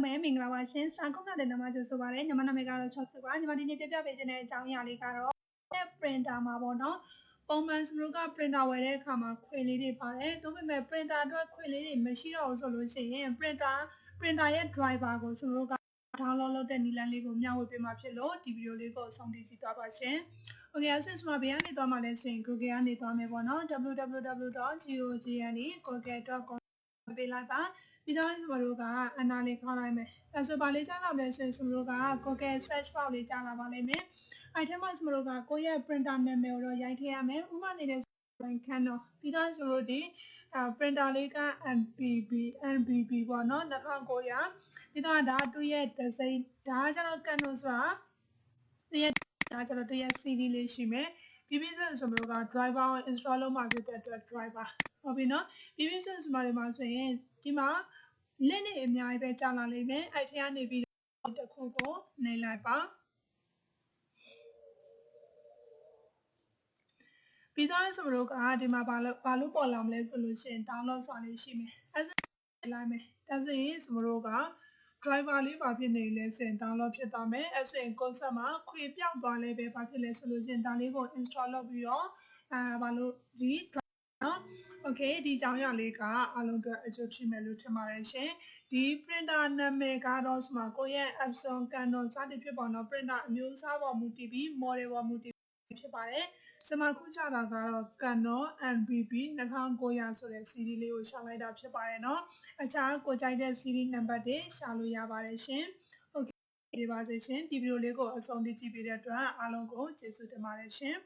မယ်မင်္ဂလာပါရှင်စတာကုန်းတဲ့နာမကျဆိုပါတယ်ညီမနာမည်ကတော့ချော့စုပါညီမဒီနေ့ပြပြပေးခြင်းတဲ့အကြောင်းအရာလေးကတော့ printer မှာပေါ့နော်ပုံမှန်စလို့က printer ဝယ်တဲ့အခါမှာခွေလေးတွေပါတယ်ဒါပေမဲ့ printer အတွက်ခွေလေးတွေမရှိတော့ဘူးဆိုလို့ရှိရင် printer ရဲ့ driver ကိုစလို့က download လုပ်တဲ့နည်းလမ်းလေးကိုမျှဝေပေးမှာဖြစ်လို့ဒီဗီဒီယိုလေးကိုအဆုံးထိကြည့်သွားပါရှင်။ Okay အဲ့ဆိုဘယ်ကနေသွားမှာလဲဆိုရင် Google ကနေသွားမယ်ပေါ့နော် www.google.com ပေးလိုက်ပါပြီးတော့ကျွန်တော်တို့ကအနာလေးခေါင်းလိုက်မယ်အဲဆိုဘာလေးကြားလာမလဲဆိုရင်ကျွန်တော်တို့က Google search bar လေးကြားလာပါလိမ့်မယ်အဲ့ထက်မှကျွန်တော်တို့ကကိုယ့်ရဲ့ printer နာမည်ကိုတော့ရိုက်ထည့်ရမယ်ဥပမာနေတဲ့ခံတော့ပြီးတော့ကျွန်တော်တို့ဒီ printer လေးက MBB ပေါ့နော်2900ပြီးတော့ဒါသူ့ရဲ့ design ဒါကကျတော့ Canon ဆိုတာသူ့ရဲ့ဒါကျတော့သူ့ရဲ့ CD လေးရှိမယ်ပြီးပြီးဆိုကျွန်တော်တို့က driver ကို install လုပ်မှာဖြစ်တဲ့အတွက် driver ဟုတ်ပြီနော်ပြီးပြီးဆိုကျွန်တော်တို့မှာဆိုရင်ဒီမှာ link တွေအများကြီးပဲကြာလာလိမ့်မယ်အဲ့ထဲကနေပြီးတစ်ခုကိုနှိပ်လိုက်ပါပြီးတော့ကျွန်တော်တို့ကဒီမှာဘာလို့ပေါ်လာမလဲဆိုလို့ရှိရင် download ဆိုတာလေးရှိမယ်အဲ့ဒါလိုက်မယ်ဒါဆိုရင်ကျွန်တော်တို့က driver လေးဘာဖြစ်နေလဲဆိုရင် download ဖြစ်သွားမယ်အဲ့ဆိုရင် concept မှာခွေပြောက်သွားလဲပဲဘာဖြစ်လဲဆိုလို့ရှိရင်ဒါလေးကို install လုပ်ပြီးတော့ဘာလို့ဒီ နော် okay ဒီကြောင်းရလေးကအလုံးအတွက်အကျိုးဖြစ်မယ်လို့ထင်ပါတယ်ရှင်ဒီ printer နာမည်ကတော့ဆိုမှာကိုယ့်ရဲ့ Epson Canon စသည်ဖြစ်ပါတော့ printer အမျိုးအစားပေါ်မူတည်ပြီး model ပေါ်မူတည်ဖြစ်ပါတယ်စမခုကြတာကတော့ Canon MBB 2900ဆိုတဲ့ CD လေးကိုရှာလိုက်တာဖြစ်ပါတယ်เนาะအခြားကိုကြိုက်တဲ့ CD နံပါတ်တွေရှာလို့ရပါတယ်ရှင် okay ဒီပါစေရှင်ဒီဗီဒီယိုလေးကိုအဆုံးထိကြည့်ပေးတဲ့အတွက်အားလုံးကိုကျေးဇူးတင်ပါတယ်ရှင်